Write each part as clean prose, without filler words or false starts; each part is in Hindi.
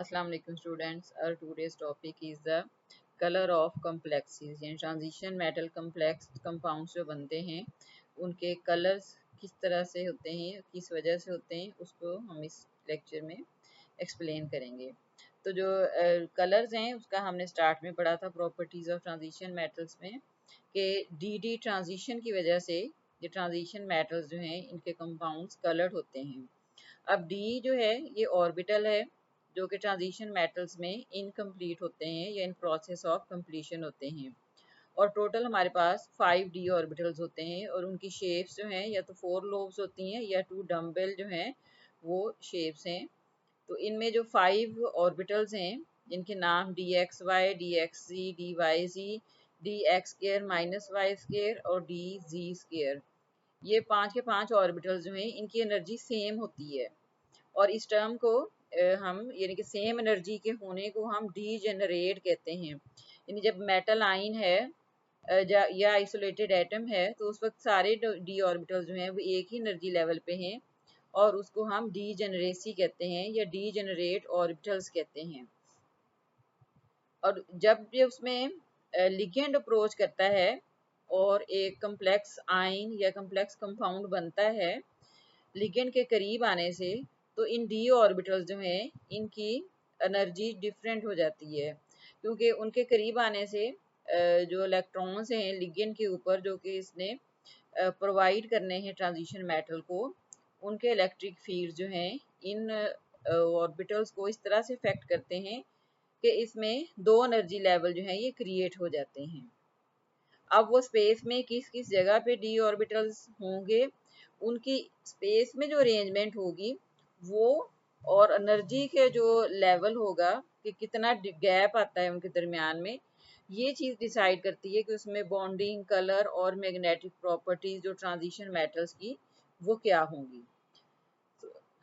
Assalamu alaikum students. Our today's topic is the color of complexes यानी ट्रांजिशन मेटल कम्प्लेक्स कंपाउंड्स जो बनते हैं उनके कलर्स किस तरह से होते हैं, किस वजह से होते हैं, उसको हम इस लेक्चर में एक्सप्लेन करेंगे। तो जो कलर्स हैं उसका हमने स्टार्ट में पढ़ा था प्रॉपर्टीज ऑफ ट्रांजिशन मेटल्स में कि डी ट्रांजिशन की वजह से ये ट्रांजिशन मेटल्स जो हैं इनके कंपाउंड्स कलर्ड होते हैं। अब डी जो है ये ऑर्बिटल है जो कि ट्रांजिशन मेटल्स में इनकम्प्लीट होते हैं या इन प्रोसेस ऑफ कंप्लीशन होते हैं। और टोटल हमारे पास 5 डी ऑर्बिटल्स होते हैं और उनकी शेप्स जो हैं या तो 4 लोब्स होती हैं या 2 डम्बेल जो हैं वो शेप्स हैं। तो इनमें जो 5 ऑर्बिटल्स हैं इनके नाम d x y, d x z, d y z, d x square minus y square और डी जी स्केयर, ये 5 के 5 ऑर्बिटल्स जो हैं इनकी एनर्जी सेम होती है। और इस टर्म को हम यानी कि सेम एनर्जी के होने को हम डी जनरेट कहते हैं। यानी जब मेटल आइन है या आइसोलेटेड एटम है तो उस वक्त सारे डी ऑर्बिटल जो हैं वो एक ही एनर्जी लेवल पे हैं और उसको हम डी जनरेसी कहते हैं या डी जनरेट ऑर्बिटल्स कहते हैं। और जब ये उसमें लिगेंड अप्रोच करता है और एक कम्प्लेक्स आइन या कम्प्लेक्स कंपाउंड बनता है लिगेंड के करीब आने से, तो इन डी ऑर्बिटल्स जो हैं इनकी एनर्जी डिफरेंट हो जाती है क्योंकि उनके करीब आने से जो इलेक्ट्रॉन्स हैं लिगेंड के ऊपर जो कि इसने प्रोवाइड करने हैं ट्रांजिशन मेटल को, उनके इलेक्ट्रिक फील्ड जो हैं इन ऑर्बिटल्स को इस तरह से इफेक्ट करते हैं कि इसमें दो एनर्जी लेवल जो हैं ये क्रिएट हो जाते हैं। अब वो स्पेस में किस किस जगह पे डी ऑर्बिटल्स होंगे, उनकी स्पेस में जो अरेंजमेंट होगी वो और एनर्जी के जो लेवल होगा कि कितना गैप आता है उनके दरमियान में, ये चीज़ डिसाइड करती है कि उसमें बॉन्डिंग, कलर और मैग्नेटिक प्रॉपर्टीज जो ट्रांजिशन मेटल्स की वो क्या होंगी।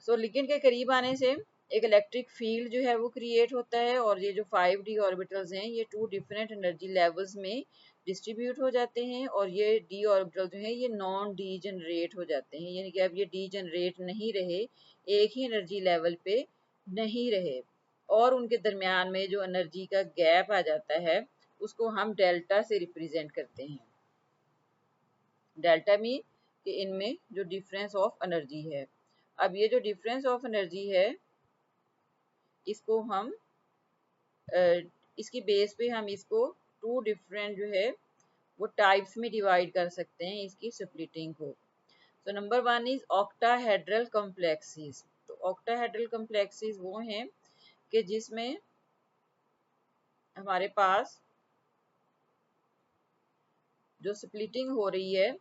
सो लिगेंड के करीब आने से एक इलेक्ट्रिक फील्ड जो है वो क्रिएट होता है और ये जो 5d ऑर्बिटल्स हैं ये 2 डिफरेंट एनर्जी लेवल्स में डिस्ट्रीब्यूट हो जाते हैं और ये डी ऑर्बिटल जो है ये नॉन डी जनरेट हो जाते हैं, यानी कि अब ये डी जनरेट नहीं रहे, एक ही एनर्जी लेवल पे नहीं रहे और उनके दरमियान में जो एनर्जी का गैप आ जाता है उसको हम डेल्टा से रिप्रेजेंट करते हैं। डेल्टा मीन कि इनमें जो डिफरेंस ऑफ एनर्जी है। अब ये जो डिफरेंस ऑफ एनर्जी है इसको हम इसकी बेस पे हम इसको 2 डिफरेंट जो है वो टाइप्स में डिवाइड कर सकते हैं इसकी स्प्लिटिंग को। तो नंबर 1 इज ऑक्टाहेड्रल कॉम्प्लेक्सेस। तो ऑक्टाहेड्रल कॉम्प्लेक्सेस वो हैं कि जिसमें हमारे पास जो स्प्लिटिंग हो रही है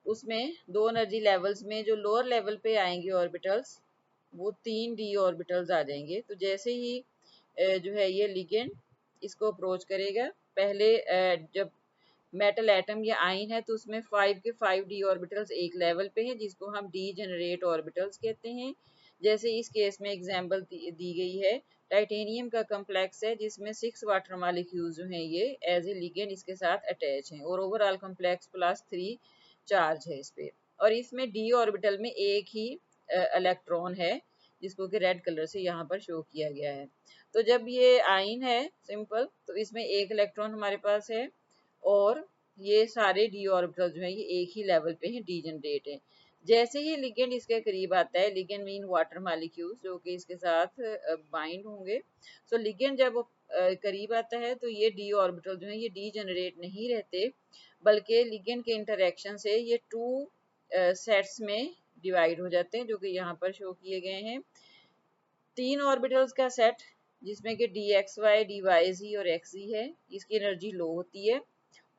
उसमें दो एनर्जी लेवल्स में जो लोअर लेवल पे आएंगे ऑर्बिटल्स वो 3 डी ऑर्बिटल्स आ जाएंगे। तो जैसे ही जो है ये लिगेंड इसको अप्रोच करेगा, पहले जब मेटल एटम या आइन है तो उसमें 5 के 5 डी ऑर्बिटल्स एक लेवल पे हैं जिसको हम डी जनरेट ऑर्बिटल्स कहते हैं। जैसे इस केस में एग्जांपल दी गई है टाइटेनियम का कम्प्लेक्स है जिसमें 6 वाटर मॉलिक्यूल्स जो हैं ये एज ए लिगेंड इसके साथ अटैच हैं और ओवरऑल कम्प्लेक्स +3 चार्ज है इस पे। और इसमें डी ऑर्बिटल में एक ही इलेक्ट्रॉन है जिसको कि रेड कलर से यहाँ पर शो किया गया है। तो जब ये आइन है सिंपल तो इसमें एक इलेक्ट्रॉन हमारे पास है और ये सारे डी ऑर्बिटल जो है ये एक ही लेवल पे हैं, डी जनरेट है। जैसे ही लिगेंड इसके करीब आता है, लिगेंड मीन वाटर मॉलिक्यूल्स जो कि इसके साथ बाइंड होंगे, सो लिगेंड जब करीब आता है तो ये डी ऑर्बिटल जो है ये डी जनरेट नहीं रहते बल्कि लिगेंड के इंटरेक्शन से ये 2 सेट्स में डिवाइड हो जाते हैं जो कि यहाँ पर शो किए गए हैं। 3 ऑर्बिटल्स का सेट जिसमें कि d x y, d y z और एक्स जी है, इसकी एनर्जी लो होती है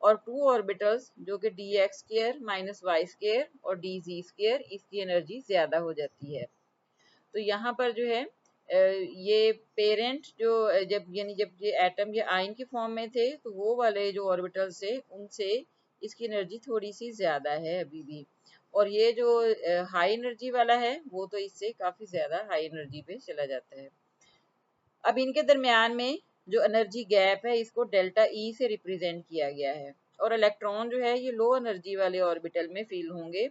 और 2 ऑर्बिटल्स जो कि d x square minus y square और डी जी स्केयर, इसकी एनर्जी ज्यादा हो जाती है। तो यहाँ पर जो है ये पेरेंट जो जब यानी जब ये एटम या आयन के फॉर्म में थे तो वो वाले जो ऑर्बिटल्स थे उनसे इसकी एनर्जी थोड़ी सी ज्यादा है अभी भी, और ये जो हाई एनर्जी वाला है वो तो इससे काफी ज्यादा हाई एनर्जी पे चला जाता है। अब इनके दरमियान में जो एनर्जी गैप है इसको डेल्टा ई से रिप्रेजेंट किया गया है और इलेक्ट्रॉन जो है ये लो एनर्जी वाले ऑर्बिटल में फील होंगे।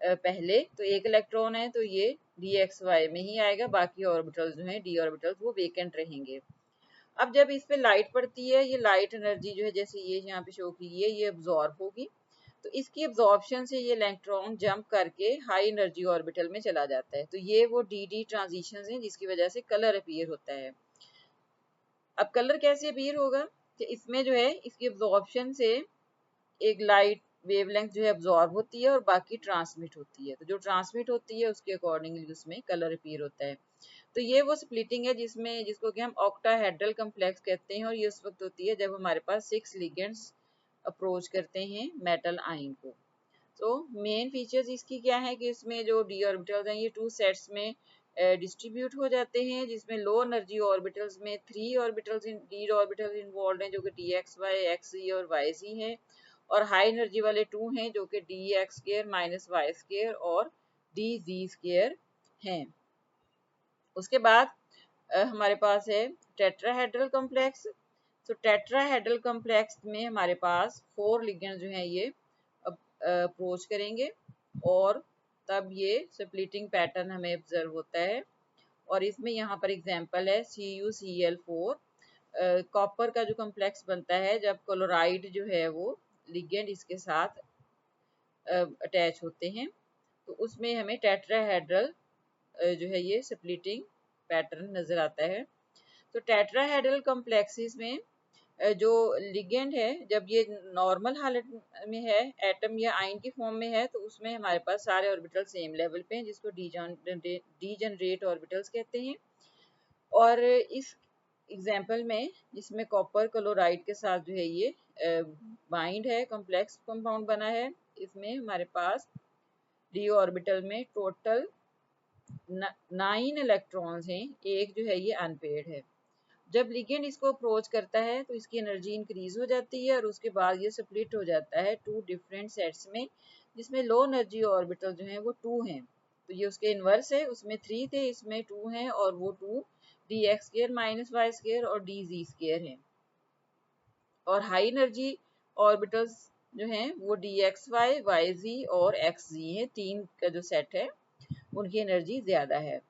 पहले तो एक इलेक्ट्रॉन है तो ये डी एक्स वाई में ही आएगा, बाकी ऑर्बिटल्स जो है डी ऑर्बिटल्स वो वेकेंट रहेंगे। अब जब इस पे लाइट पड़ती है, ये लाइट एनर्जी जो है जैसे ये यहाँ पे शो की है, ये अब्जॉर्ब होगी, तो इसकी अब्जॉर्प्शन से ये इलेक्ट्रॉन जंप करके हाई एनर्जी ऑर्बिटल में चला जाता है। तो ये वो डी डी ट्रांजिशन है जिसकी वजह से कलर अपीयर होता है। अब कलर कैसे अपीयर होगा कि इसमें जो है इसकी अब्जॉर्प्शन से एक लाइट वेवलेंथ जो है अब्जॉर्ब होती है और बाकी ट्रांसमिट होती है। तो जो ट्रांसमिट होती है उसके अकॉर्डिंगली उसमें कलर अपीयर होता है। तो ये वो स्प्लिटिंग है जिसमें जिसको कि हम ऑक्टाहेड्रल कम्प्लेक्स कहते हैं, और ये उस वक्त होती है जब हमारे पास 6 लिगेंड्स अप्रोच करते हैं मेटल आयन को। तो मेन फीचर्स इसकी क्या है कि इसमें जो डी ऑर्बिटल्स हैं ये 2 सेट्स में डिस्ट्रीब्यूट हो जाते हैं, जिसमें लो एनर्जी ऑर्बिटल्स में 3 ऑर्बिटल्स डी ऑर्बिटल्स इन्वॉल्व हैं जो कि डी एक्स वाई एक्स ई और वाई सी हैं, और हाई एनर्जी वाले 2 हैं जो कि d x square minus y square और डी जी स्क्र हैं। उसके बाद हमारे पास है टेट्राहेड्रल कॉम्प्लेक्स। तो टेट्राहेड्रल कॉम्प्लेक्स में हमारे पास 4 लिगेंड जो हैं ये अप्रोच करेंगे, और तब ये स्प्लिटिंग पैटर्न हमें ऑब्जर्व होता है। और इसमें यहाँ पर एग्जांपल है CuCl4, कॉपर का जो कॉम्प्लेक्स बनता है जब क्लोराइड जो है वो लिगेंड इसके साथ अटैच होते हैं, तो उसमें हमें टेट्राहेड्रल जो है ये स्प्लिटिंग पैटर्न नजर आता है। तो टेट्राहेड्रल कॉम्प्लेक्सेस में जो लिगेंड है जब ये नॉर्मल हालत में है, एटम या आयन की फॉर्म में है, तो उसमें हमारे पास सारे ऑर्बिटल सेम लेवल पे हैं जिसको डीजनरेट ऑर्बिटल्स कहते हैं। और इस एग्जाम्पल में जिसमें कॉपर क्लोराइड के साथ जो है ये बाइंड है, कॉम्प्लेक्स कंपाउंड बना है, इसमें हमारे पास डी ऑर्बिटल में टोटल 9 इलेक्ट्रॉन्स हैं, एक जो है ये अनपेयर्ड है। जब लिगेंड इसको अप्रोच करता है तो इसकी एनर्जी इंक्रीज हो जाती है और उसके बाद ये स्प्लिट हो जाता है 2 डिफरेंट सेट्स में, जिसमें लो एनर्जी ऑर्बिटल जो है वो 2 हैं। तो ये उसके इनवर्स है, उसमें 3 थे, इसमें 2 हैं, और वो 2 d x square minus y square और डी जी स्क्र हैं। और हाई एनर्जी ऑर्बिटल्स जो हैं वो d x y y z और एक्स जी है, 3 का जो सेट है उनकी एनर्जी ज्यादा है।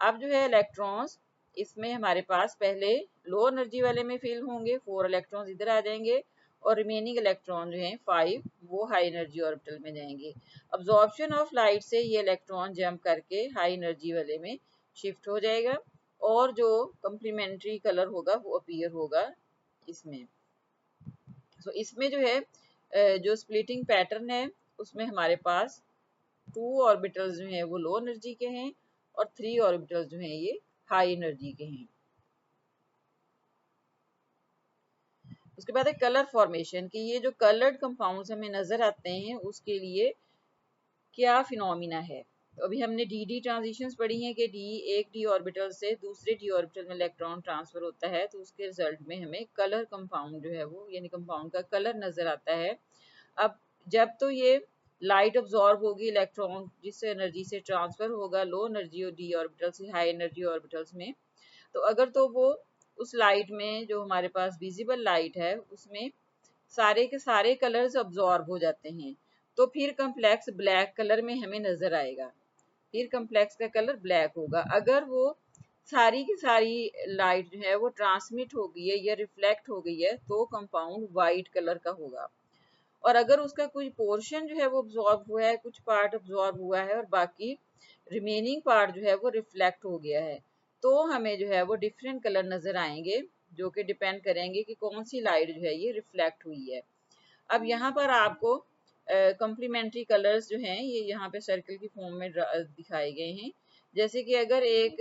अब जो है इलेक्ट्रॉन्स, इसमें हमारे पास पहले लो एनर्जी वाले में फिल होंगे, 4 इलेक्ट्रॉन्स इधर आ जाएंगे, और रिमेनिंग इलेक्ट्रॉन जो हैं 5 वो हाई एनर्जी ऑर्बिटल में जाएंगे। अब्जॉर्प्शन ऑफ लाइट से ये इलेक्ट्रॉन जंप करके हाई एनर्जी वाले में शिफ्ट हो जाएगा, और जो कम्प्लीमेंट्री कलर होगा वो अपीयर होगा इसमें। तो इसमें जो है जो स्प्लिटिंग पैटर्न है उसमें हमारे पास 2 ऑर्बिटल्स जो हैं वो लो एनर्जी के हैं, और 3 ऑर्बिटल्स जो हैं ये हाई एनर्जी के हैं। उसके बाद है कलर फॉर्मेशन की, ये जो कलर्ड कंपाउंड्स हमें नजर आते हैं उसके लिए क्या फिनोमिना है। तो अभी हमने डी डी ट्रांजिशंस पढ़ी हैं कि एक डी ऑर्बिटल से दूसरे डी ऑर्बिटल में इलेक्ट्रॉन ट्रांसफर होता है, तो उसके रिजल्ट में हमें कलर कंपाउंड जो है वो यानी कंपाउंड का कलर नजर आता है। अब जब तो ये लाइट अब्जॉर्ब होगी इलेक्ट्रॉन जिस एनर्जी से ट्रांसफर होगा लो एनर्जी डी ऑर्बिटल से हाई एनर्जी ऑर्बिटल्स में, तो अगर तो वो उस लाइट में जो हमारे पास विजिबल लाइट है उसमें सारे के सारे कलर्स अब्जॉर्ब हो जाते हैं, तो फिर कम्प्लेक्स ब्लैक कलर में हमें नजर आएगा, फिर कम्प्लेक्स का कलर ब्लैक होगा। अगर वो सारी की सारी लाइट जो है वो ट्रांसमिट हो गई है या रिफ्लेक्ट हो गई है तो कंपाउंड वाइट कलर का होगा। और अगर उसका कोई पोर्शन जो है वो अब्जॉर्ब हुआ है, कुछ पार्ट अब्जॉर्ब हुआ है और बाकी रिमेनिंग पार्ट जो है वो रिफ्लेक्ट हो गया है, तो हमें जो है वो डिफरेंट कलर नजर आएंगे, जो कि डिपेंड करेंगे कि कौन सी लाइट जो है ये रिफ्लेक्ट हुई है। अब यहाँ पर आपको कम्प्लीमेंट्री कलर्स जो हैं ये यहाँ पे सर्कल की फॉर्म में दिखाए गए हैं। जैसे कि अगर एक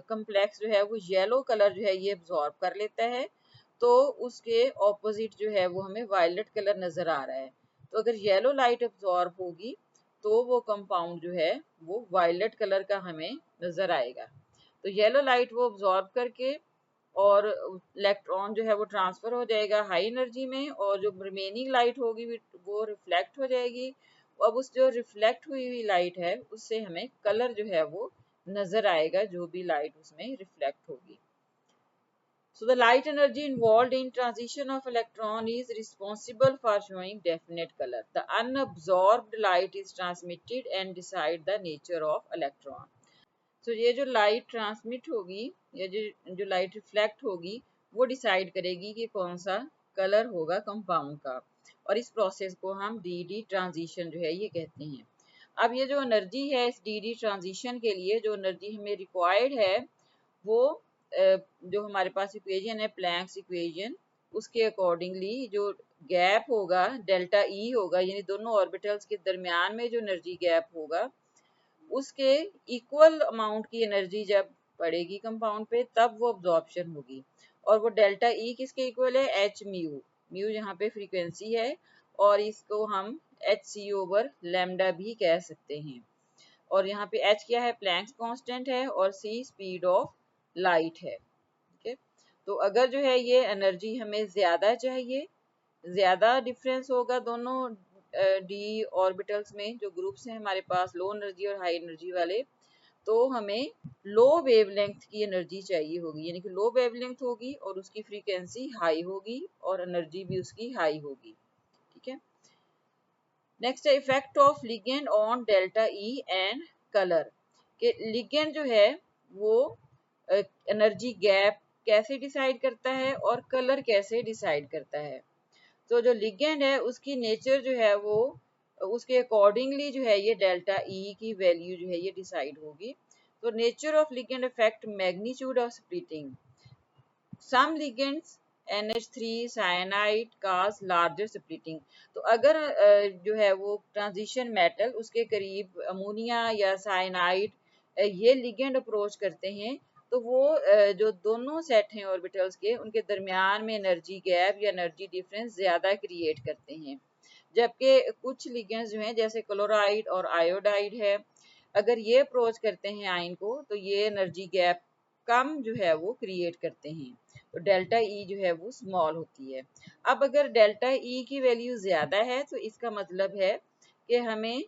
कम्प्लेक्स जो है वो येलो कलर जो है ये अब्जॉर्ब कर लेता है, तो उसके ऑपोजिट जो है वो हमें वायलेट कलर नजर आ रहा है। तो अगर येलो लाइट अब्जॉर्ब होगी तो वो कंपाउंड जो है वो वायलेट कलर का हमें नजर आएगा। तो येलो लाइट वो अब्जॉर्ब करके और इलेक्ट्रॉन जो है वो ट्रांसफर हो जाएगा हाई एनर्जी में, और जो रिमेनिंग लाइट होगी वो रिफ्लेक्ट हो जाएगी। अब उस जो रिफ्लेक्ट हुई हुई लाइट है उससे हमें कलर जो है वो नजर आएगा, जो भी लाइट उसमें रिफ्लेक्ट होगी। So the light energy involved in transition of electron is responsible for showing definite color. The unabsorbed light is transmitted and decide the nature of electron. तो ये जो लाइट ट्रांसमिट होगी या जो लाइट रिफ्लेक्ट होगी वो डिसाइड करेगी कि कौन सा कलर होगा कंपाउंड का, और इस प्रोसेस को हम डी ट्रांजिशन जो है ये कहते हैं। अब ये जो एनर्जी है इस डी ट्रांजिशन के लिए जो एनर्जी हमें रिक्वायर्ड है वो जो हमारे पास इक्वेशन है प्लैंक्स इक्वेशन, उसके अकॉर्डिंगली जो गैप होगा डेल्टा ई होगा, यानी दोनों ऑर्बिटल्स के दरमियान में जो एनर्जी गैप होगा उसके इक्वल अमाउंट की एनर्जी जब पड़ेगी कंपाउंड पे तब वो अब्जॉर्प्शन होगी। और वो डेल्टा ई किसके इक्वल है, एच म्यू, म्यू यहाँ पे फ्रीक्वेंसी है और इसको हम एच सी ओवर लैम्डा भी कह सकते हैं। और यहाँ पे एच क्या है, प्लैंक्स कांस्टेंट है, और सी स्पीड ऑफ लाइट है। ठीक है, तो अगर जो है ये एनर्जी हमें ज्यादा चाहिए, ज्यादा डिफरेंस होगा दोनों डी ऑर्बिटल्स में, जो ग्रुप्स हैं हमारे पास लो एनर्जी और हाई एनर्जी वाले, तो हमें लो वेवलेंथ की एनर्जी चाहिए होगी, यानी कि लो वेवलेंथ होगी और उसकी फ्रीक्वेंसी हाई होगी और एनर्जी भी उसकी हाई होगी। ठीक है, नेक्स्ट है effect of ligand on delta E and colour, के लिगेंड जो है वो एनर्जी गैप कैसे डिसाइड करता है और कलर कैसे डिसाइड करता है। तो जो लिगेंड है उसकी नेचर जो है वो उसके अकॉर्डिंगली जो है ये डेल्टा ई की वैल्यू जो है ये डिसाइड होगी। तो nature of ligand affect magnitude of splitting, some ligands NH3 cyanide cause larger splitting. तो अगर जो है वो ट्रांजिशन मेटल उसके करीब अमोनिया या साइनाइड ये लिगेंड अप्रोच करते हैं तो वो जो दोनों सेट हैं ऑर्बिटल्स के उनके दरमियान में एनर्जी गैप या एनर्जी डिफरेंस ज्यादा क्रिएट करते हैं। जबकि कुछ लिगेंड्स जो हैं जैसे क्लोराइड और आयोडाइड है, अगर ये अप्रोच करते हैं आयन को तो ये एनर्जी गैप कम जो है वो क्रिएट करते हैं, तो डेल्टा ई जो है वो स्मॉल होती है। अब अगर डेल्टा ई की वैल्यू ज्यादा है तो इसका मतलब है कि हमें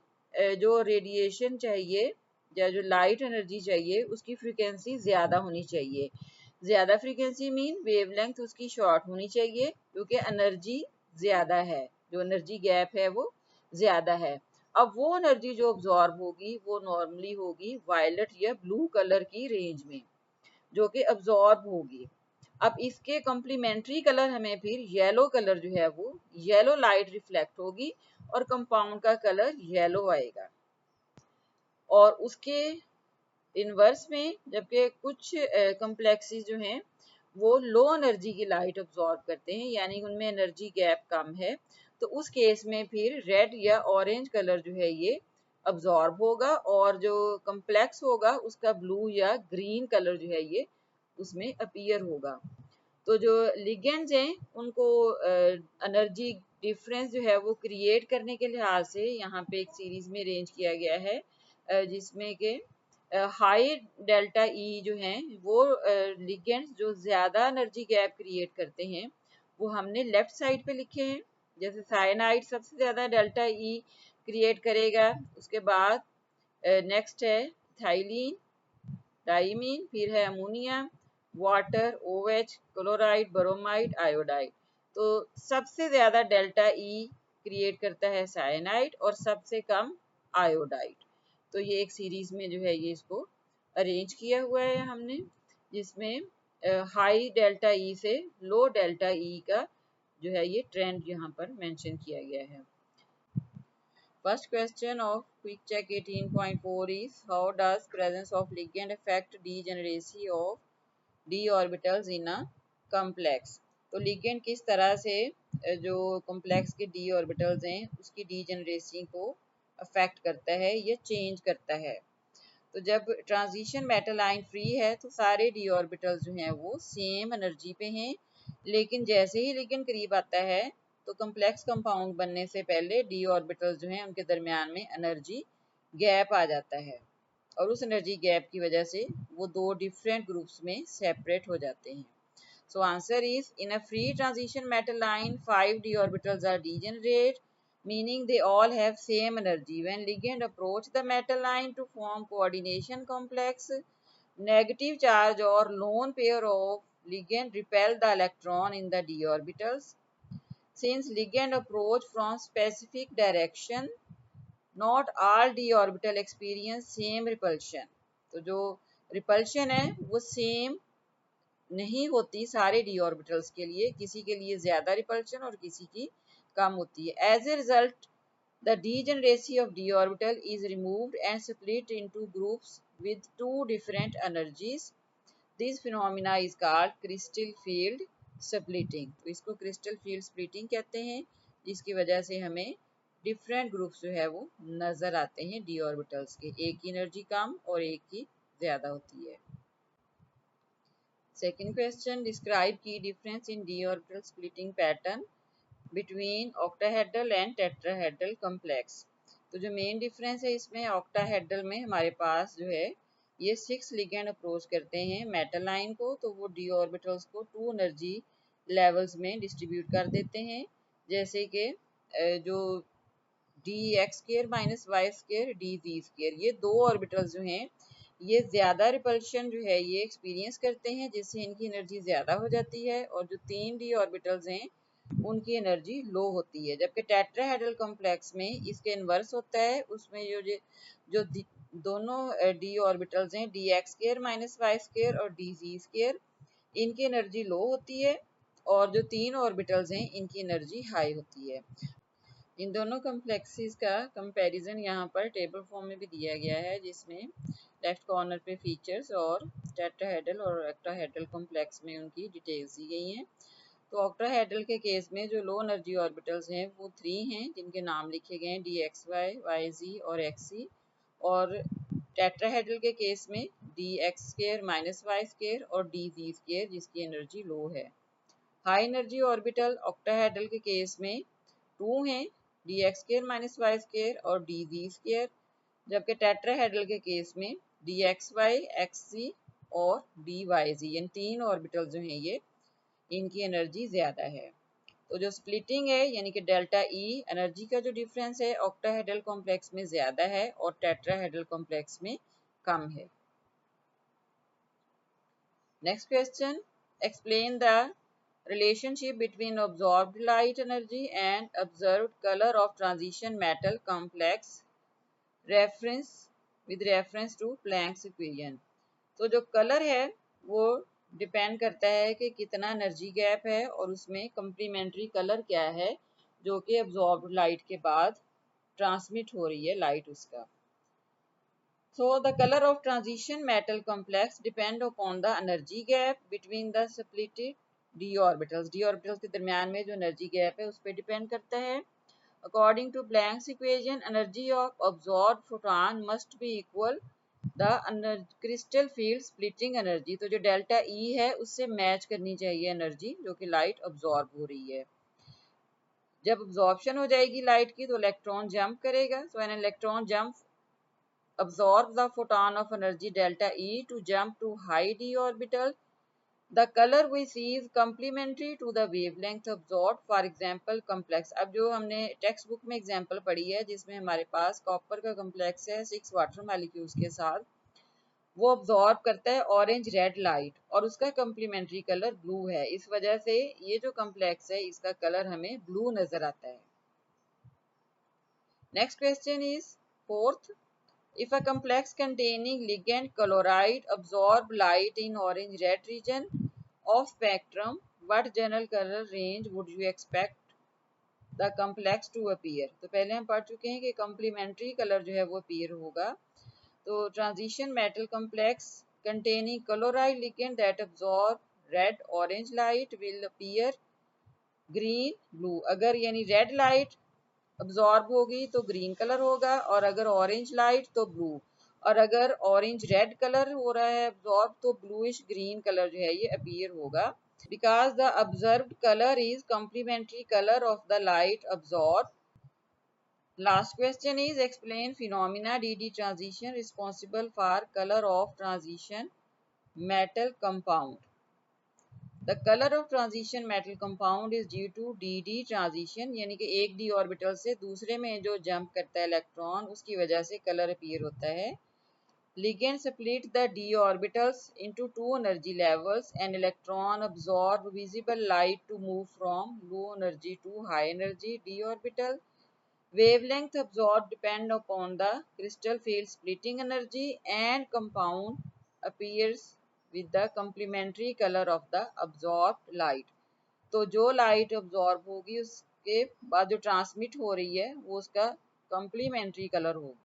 जो रेडिएशन चाहिए या जो लाइट एनर्जी चाहिए उसकी फ्रीक्वेंसी ज्यादा होनी चाहिए। ज्यादा फ्रीक्वेंसी मीन वेवलेंथ उसकी शॉर्ट होनी चाहिए क्योंकि एनर्जी ज्यादा है, जो एनर्जी गैप है वो ज्यादा है। अब वो एनर्जी जो अब्जॉर्ब होगी वो नॉर्मली होगी वायलेट या ब्लू कलर की रेंज में, जो कि अब्जॉर्ब होगी। अब इसके कॉम्प्लीमेंट्री कलर हमें फिर येलो कलर जो है वो येलो लाइट रिफ्लेक्ट होगी और कंपाउंड का कलर येलो आएगा। और उसके इनवर्स में जबकि कुछ कम्प्लेक्सेस जो हैं वो लो एनर्जी की लाइट अब्सॉर्ब करते हैं, यानी उनमें एनर्जी गैप कम है, तो उस केस में फिर रेड या ऑरेंज कलर जो है ये अब्सॉर्ब होगा और जो कम्प्लेक्स होगा उसका ब्लू या ग्रीन कलर जो है ये उसमें अपीयर होगा। तो जो लिगेंड्स हैं उनको एनर्जी डिफरेंस जो है वो क्रिएट करने के लिहाज से यहाँ पे एक सीरीज में अरेंज किया गया है, जिसमें कि हाई डेल्टा ई जो हैं वो लिगेंड्स जो ज़्यादा एनर्जी गैप क्रिएट करते हैं वो हमने लेफ्ट साइड पे लिखे हैं। जैसे साइनाइड सबसे ज़्यादा डेल्टा ई क्रिएट करेगा, उसके बाद नेक्स्ट है थाइलीन, डाइमीन, फिर है ammonia, water, OH, chloride, bromide, iodide. तो सबसे ज्यादा डेल्टा ई क्रिएट करता है साइनाइड और सबसे कम आयोडाइड। तो ये एक सीरीज में जो है ये इसको अरेंज किया हुआ है हमने, जिसमें हाई डेल्टा ई से लो डेल्टा ई का जो है ये ट्रेंड यहाँ पर मेंशन किया गया है। First question of quick check 18.4 is how does presence of ligand affect degeneracy of d orbitals in a complex। तो ligand किस तरह से जो complex के d orbitals हैं उसकी degeneracy को affect करता है या change करता है। तो जब ट्रांजिशन मेटल आयन फ्री है तो सारे d orbitals जो हैं वो सेम एनर्जी पे हैं, लेकिन जैसे ही ligand करीब आता है तो कम्प्लेक्स कंपाउंड बनने से पहले डी ऑर्बिटल्स जो हैं उनके दरमियान में एनर्जी गैप आ जाता है और उस एनर्जी गैप की वजह से वो दो डिफरेंट ग्रुप्स में सेपरेट हो जाते हैं। So answer is in a free transition metal line 5 d orbitals are degenerate, meaning they all have same energy. When ligand approach the metal line to form coordination complex, negative charge or lone pair of ligand repel the electron in the d orbitals. Since ligand approach from specific direction, not all d orbital experience same repulsion। तो जो रिपल्शन है वो सेम नहीं होती सारे डी ऑर्बिटल्स के लिए, किसी के लिए ज्यादा रिपल्शन और किसी की कम होती है। As a result the degeneracy of d orbital is removed and split into groups with two different energies. This phenomena is called crystal field splitting. तो इसको crystal field splitting कहते हैं, जिसकी वजह से हमें डिफरेंट ग्रुप्स जो है वो नजर आते हैं डी ऑर्बिटल्स के, एक की एनर्जी कम और एक की ज्यादा होती है। सेकेंड क्वेश्चन, डिस्क्राइब की difference in D orbital splitting pattern between octahedral and tetrahedral complex. तो जो मेन डिफरेंस है इसमें, ऑक्टाहेड्रल में हमारे पास जो है ये 6 लिगेंड अप्रोच करते हैं मेटल आयन को, तो वो डी ऑर्बिटल्स को 2 एनर्जी लेवल्स में डिस्ट्रीब्यूट कर देते हैं, जैसे कि जो d x square minus y square d v square, ये दो ऑर्बिटल्स जो हैं ये ज्यादा रिपल्शन जो है ये एक्सपीरियंस करते हैं, जिससे इनकी एनर्जी ज्यादा हो जाती है, और जो 3 डी ऑर्बिटल्स हैं उनकी एनर्जी लो होती है। जबकि टेट्राहेड्रल कॉम्प्लेक्स में इसके इन्वर्स होता है, उसमें जो दोनों डी ऑर्बिटल्स हैं d x square minus y square और डी जी स्केयर, इनकी एनर्जी लो होती है, और जो 3 ऑर्बिटल्स हैं इनकी एनर्जी हाई होती है। इन दोनों कॉम्प्लेक्सेस का कंपैरिजन यहाँ पर टेबल फॉर्म में भी दिया गया है, जिसमें लेफ्ट कॉर्नर पे फीचर्स और टेट्राहेड्रल और ऑक्टाहेड्रल कॉम्प्लेक्स में उनकी डिटेल्स दी गई हैं। तो ऑक्टाहेड्रल के केस में जो लो एनर्जी ऑर्बिटल्स हैं वो 3 हैं, जिनके नाम लिखे गए हैं d x y, y z और एक्स सी, और टेट्राहेड्रल के केस में d x square minus y square और डी जी स्केयर, जिसकी एनर्जी लो है। हाई एनर्जी ऑर्बिटल ऑक्टाहेड्रल के केस में 2 हैं, d x square minus y square और डी जी स्केयर, जबकि टेट्राहेड्रल के केस में d x y, x z और डी वाई जी, इन 3 ऑर्बिटल जो हैं ये इनकी एनर्जी ज्यादा है। तो जो स्प्लिटिंग है यानी कि डेल्टा ई, एनर्जी का जो डिफरेंस है ऑक्टाहेड्रल कॉम्प्लेक्स में ज्यादा है और टेट्राहेड्रल कॉम्प्लेक्स में कम है। Next question, explain the relationship between absorbed light energy and observed color of transition metal complex reference with reference to Planck's equation। तो जो कलर है वो डिपेंड करता है कि कितना एनर्जी गैप है और उसमें कंप्लीमेंट्री कलर क्या है जो कि अब्जॉर्ब्ड लाइट के बाद ट्रांसमिट हो रही है लाइट उसका। So the color of transition metal complex depend upon the energy gap between the splitted d orbitals। d orbitals के दरमियान में जो एनर्जी गैप है उस पर डिपेंड करता है। According to Planck's equation, energy of absorbed photon must be equal the crystal field splitting energy। तो जो डेल्टा E है उससे मैच करनी चाहिए एनर्जी जो कि लाइट अब्जॉर्ब हो रही है। जब अब्जॉर्प्शन हो जाएगी लाइट की तो इलेक्ट्रॉन जंप करेगा। So an electron jump absorb the photon of energy delta E to jump to high d orbital. The color we see is complementary to the wavelength absorbed. For example, complex। अब जो हमने टेक्स्ट बुक में एग्जांपल पढ़ी है जिसमें हमारे पास कॉपर का कम्प्लेक्स है 6 वाटर मॉलिक्यूल्स के साथ, वो अब्जॉर्ब करता है ऑरेंज रेड लाइट और उसका कम्प्लीमेंट्री कलर ब्लू है। इस वजह से ये जो कम्प्लेक्स है इसका कलर हमें ब्लू नजर आता है। Next question is fourth, if a complex containing ligand chloride absorb light in orange red region of spectrum, what general color range would you expect the complex to appear। तो पहले हम पढ़ चुके हैं कि complementary color जो है वो appear होगा। तो transition metal complex containing chloride ligand that absorb red orange light will appear green blue। अगर यानी red light अब्जॉर्ब होगी तो ग्रीन कलर होगा, और अगर ऑरेंज लाइट तो ब्लू, और अगर ऑरेंज रेड कलर हो रहा है अब्जॉर्ब तो ब्लूइश ग्रीन कलर जो है ये अपीयर होगा, because the observed colour is complementary colour of the light absorb. Last question is explain phenomena d d transition responsible for colour of transition metal compound. The color of transition metal compound is due to dd transition, यानी कि एक d ऑर्बिटल से दूसरे में जो जंप करता है इलेक्ट्रॉन उसकी वजह से कलर अपीयर होता है। Ligand split the d orbitals into 2 energy levels and electron absorb visible light to move from low energy to high energy d orbital. Wavelength absorbed depend upon the crystal field splitting energy and compound appears with the complementary color of the absorbed light। तो जो लाइट absorb होगी उसके बाद जो ट्रांसमिट हो रही है वो उसका complementary कलर होगा।